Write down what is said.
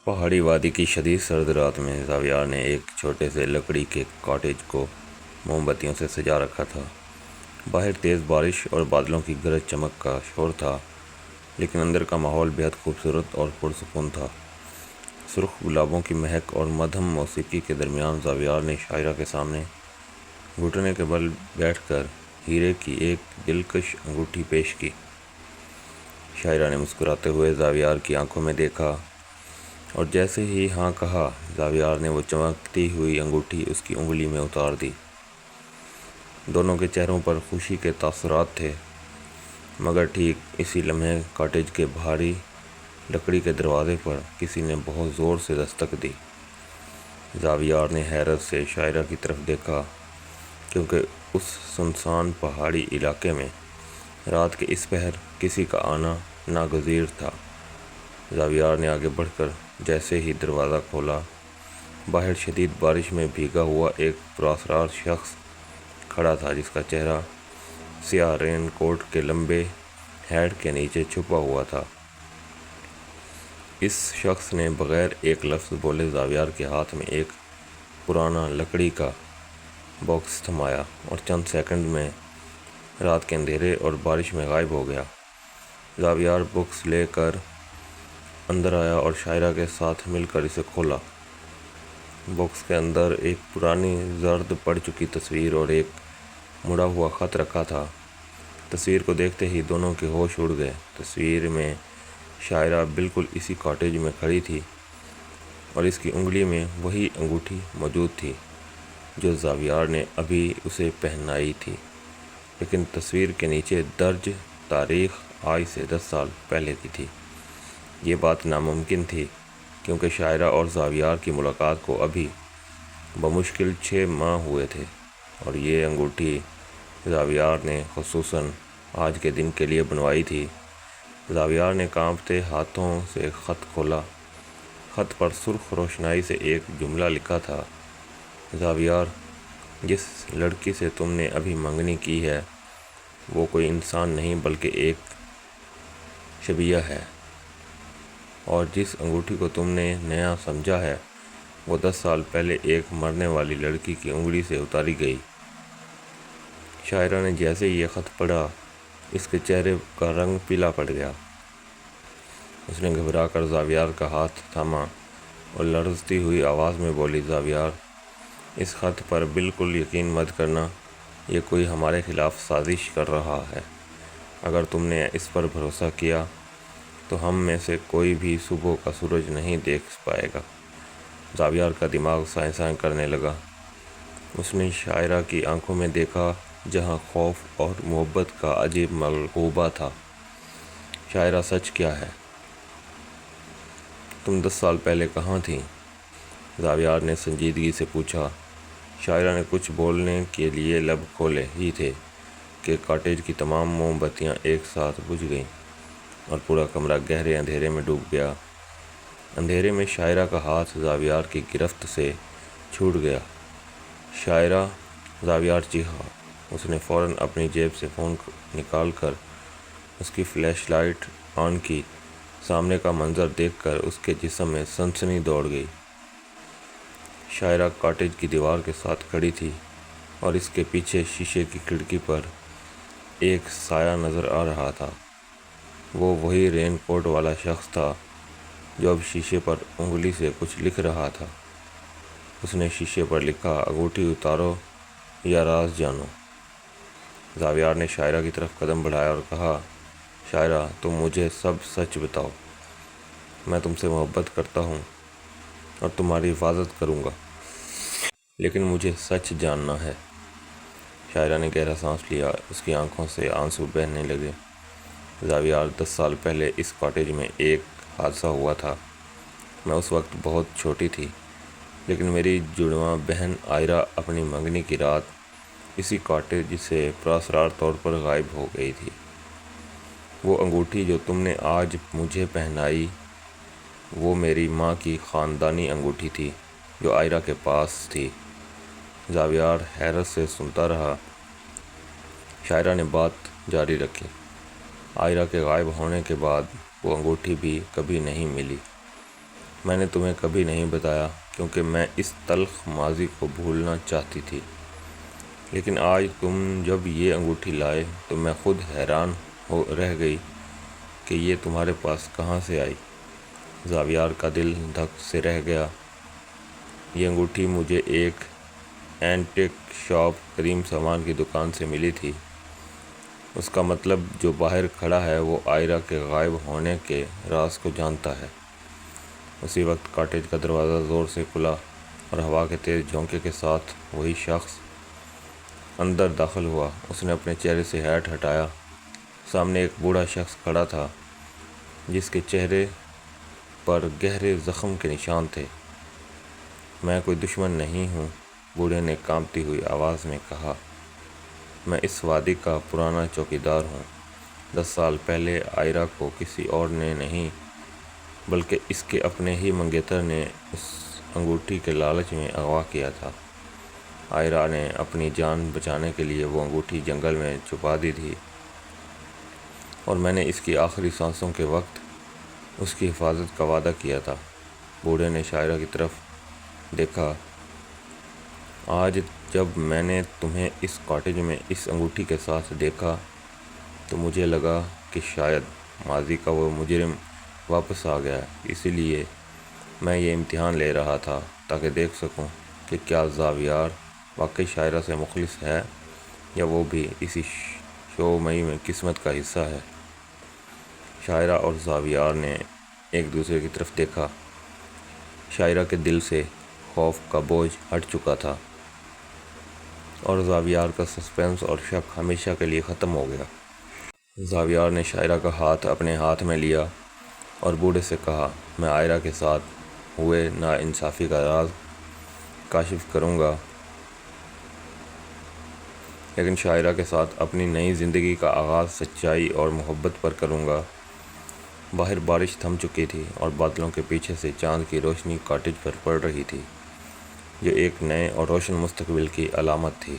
پہاڑی وادی کی شدید سرد رات میں زاویار نے ایک چھوٹے سے لکڑی کے کاٹیج کو موم بتیوں سے سجا رکھا تھا۔ باہر تیز بارش اور بادلوں کی گرج چمک کا شور تھا، لیکن اندر کا ماحول بیحد خوبصورت اور پرسکون تھا۔ سرخ گلابوں کی مہک اور مدھم موسیقی کے درمیان زاویار نے شاعرہ کے سامنے گھٹنے کے بل بیٹھ کر ہیرے کی ایک دلکش انگوٹھی پیش کی۔ شاعرہ نے مسکراتے ہوئے زاویار کی آنکھوں میں دیکھا اور جیسے ہی ہاں کہا، زاویار نے وہ چمکتی ہوئی انگوٹھی اس کی انگلی میں اتار دی۔ دونوں کے چہروں پر خوشی کے تاثرات تھے، مگر ٹھیک اسی لمحے کاٹیج کے بھاری لکڑی کے دروازے پر کسی نے بہت زور سے دستک دی۔ زاویار نے حیرت سے شاعرہ کی طرف دیکھا، کیونکہ اس سنسان پہاڑی علاقے میں رات کے اس پہر کسی کا آنا ناگزیر تھا۔ زاویار نے آگے بڑھ کر جیسے ہی دروازہ کھولا، باہر شدید بارش میں بھیگا ہوا ایک پراسرار شخص کھڑا تھا، جس کا چہرہ سیاہ رین کوٹ کے لمبے ہیڈ کے نیچے چھپا ہوا تھا۔ اس شخص نے بغیر ایک لفظ بولے زاویار کے ہاتھ میں ایک پرانا لکڑی کا باکس تھمایا اور چند سیکنڈ میں رات کے اندھیرے اور بارش میں غائب ہو گیا۔ زاویار باکس لے کر اندر آیا اور شاعرہ کے ساتھ مل کر اسے کھولا۔ باکس کے اندر ایک پرانی زرد پڑ چکی تصویر اور ایک مڑا ہوا خط رکھا تھا۔ تصویر کو دیکھتے ہی دونوں کے ہوش اڑ گئے۔ تصویر میں شاعرہ بالکل اسی کاٹیج میں کھڑی تھی اور اس کی انگلی میں وہی انگوٹھی موجود تھی جو زاویار نے ابھی اسے پہنائی تھی، لیکن تصویر کے نیچے درج تاریخ آج سے 10 سال پہلے کی تھی۔ یہ بات ناممکن تھی، کیونکہ شاعرہ اور زاویار کی ملاقات کو ابھی بمشکل 6 ماہ ہوئے تھے، اور یہ انگوٹھی زاویار نے خصوصاً آج کے دن کے لیے بنوائی تھی۔ زاویار نے کانپتے ہاتھوں سے خط کھولا۔ خط پر سرخ روشنائی سے ایک جملہ لکھا تھا: زاویار، جس لڑکی سے تم نے ابھی منگنی کی ہے وہ کوئی انسان نہیں بلکہ ایک شبیہ ہے، اور جس انگوٹھی کو تم نے نیا سمجھا ہے وہ 10 سال پہلے ایک مرنے والی لڑکی کی انگلی سے اتاری گئی۔ شاعرہ نے جیسے ہی یہ خط پڑھا، اس کے چہرے کا رنگ پیلا پڑ گیا۔ اس نے گھبرا کر زاویار کا ہاتھ تھاما اور لرزتی ہوئی آواز میں بولی: زاویار، اس خط پر بالکل یقین مت کرنا، یہ کوئی ہمارے خلاف سازش کر رہا ہے۔ اگر تم نے اس پر بھروسہ کیا تو ہم میں سے کوئی بھی صبح کا سورج نہیں دیکھ پائے گا۔ زاویار کا دماغ سائیں سائیں کرنے لگا۔ اس نے شاعرہ کی آنکھوں میں دیکھا، جہاں خوف اور محبت کا عجیب ملغوبہ تھا۔ شاعرہ، سچ کیا ہے؟ تم 10 سال پہلے کہاں تھیں؟ زاویار نے سنجیدگی سے پوچھا۔ شاعرہ نے کچھ بولنے کے لیے لب کھولے ہی تھے کہ کاٹیج کی تمام موم بتیاں ایک ساتھ بجھ گئیں اور پورا کمرہ گہرے اندھیرے میں ڈوب گیا۔ اندھیرے میں شاعرہ کا ہاتھ زاویار کی گرفت سے چھوٹ گیا۔ شاعرہ! زاویار چیخا۔ اس نے فوراً اپنی جیب سے فون نکال کر اس کی فلیش لائٹ آن کی۔ سامنے کا منظر دیکھ کر اس کے جسم میں سنسنی دوڑ گئی۔ شاعرہ کاٹیج کی دیوار کے ساتھ کھڑی تھی اور اس کے پیچھے شیشے کی کھڑکی پر ایک سایہ نظر آ رہا تھا۔ وہ وہی رین کوٹ والا شخص تھا جو اب شیشے پر انگلی سے کچھ لکھ رہا تھا۔ اس نے شیشے پر لکھا: انگوٹھی اتارو یا راز جانو۔ زاویار نے شاعرہ کی طرف قدم بڑھایا اور کہا: شاعرہ، تم مجھے سب سچ بتاؤ۔ میں تم سے محبت کرتا ہوں اور تمہاری حفاظت کروں گا، لیکن مجھے سچ جاننا ہے۔ شاعرہ نے گہرا سانس لیا۔ اس کی آنکھوں سے آنسو بہنے لگے۔ زاویار، 10 سال پہلے اس کاٹیج میں ایک حادثہ ہوا تھا۔ میں اس وقت بہت چھوٹی تھی، لیکن میری جڑواں بہن آئرہ اپنی منگنی کی رات اسی کاٹیج سے پراسرار طور پر غائب ہو گئی تھی۔ وہ انگوٹھی جو تم نے آج مجھے پہنائی، وہ میری ماں کی خاندانی انگوٹھی تھی جو آئرہ کے پاس تھی۔ زاویار حیرت سے سنتا رہا۔ شاعرہ نے بات جاری رکھی: آئرہ کے غائب ہونے کے بعد وہ انگوٹھی بھی کبھی نہیں ملی، میں نے تمہیں کبھی نہیں بتایا کیونکہ میں اس تلخ ماضی کو بھولنا چاہتی تھی، لیکن آج تم جب یہ انگوٹھی لائے تو میں خود حیران رہ گئی کہ یہ تمہارے پاس کہاں سے آئی۔ زاویار کا دل دھک سے رہ گیا۔ یہ انگوٹھی مجھے ایک اینٹیک شاپ قدیم سامان کی دکان سے ملی تھی۔ اس کا مطلب جو باہر کھڑا ہے وہ آئرہ کے غائب ہونے کے راز کو جانتا ہے۔ اسی وقت کاٹیج کا دروازہ زور سے کھلا اور ہوا کے تیز جھونکے کے ساتھ وہی شخص اندر داخل ہوا۔ اس نے اپنے چہرے سے ہیٹ ہٹایا۔ سامنے ایک بوڑھا شخص کھڑا تھا جس کے چہرے پر گہرے زخم کے نشان تھے۔ میں کوئی دشمن نہیں ہوں، بوڑھے نے کانپتی ہوئی آواز میں کہا۔ میں اس وادی کا پرانا چوکیدار ہوں۔ 10 سال پہلے آئرہ کو کسی اور نے نہیں بلکہ اس کے اپنے ہی منگیتر نے اس انگوٹھی کے لالچ میں اغوا کیا تھا۔ آئرہ نے اپنی جان بچانے کے لیے وہ انگوٹھی جنگل میں چھپا دی تھی اور میں نے اس کی آخری سانسوں کے وقت اس کی حفاظت کا وعدہ کیا تھا۔ بوڑھے نے شاعرہ کی طرف دیکھا۔ آج جب میں نے تمہیں اس کاٹیج میں اس انگوٹھی کے ساتھ دیکھا تو مجھے لگا کہ شاید ماضی کا وہ مجرم واپس آ گیا ہے۔ اسی لیے میں یہ امتحان لے رہا تھا تاکہ دیکھ سکوں کہ کیا زاویار واقعی شاعرہ سے مخلص ہے یا وہ بھی اسی شومئی میں قسمت کا حصہ ہے۔ شاعرہ اور زاویار نے ایک دوسرے کی طرف دیکھا۔ شاعرہ کے دل سے خوف کا بوجھ ہٹ چکا تھا اور زاویار کا سسپنس اور شک ہمیشہ کے لیے ختم ہو گیا۔ زاویار نے شاعرہ کا ہاتھ اپنے ہاتھ میں لیا اور بوڑھے سے کہا، میں آئرہ کے ساتھ ہوئے ناانصافی کا راز کاشف کروں گا، لیکن شاعرہ کے ساتھ اپنی نئی زندگی کا آغاز سچائی اور محبت پر کروں گا۔ باہر بارش تھم چکی تھی اور بادلوں کے پیچھے سے چاند کی روشنی کاٹیج پر پڑ رہی تھی، جو ایک نئے اور روشن مستقبل کی علامت تھی۔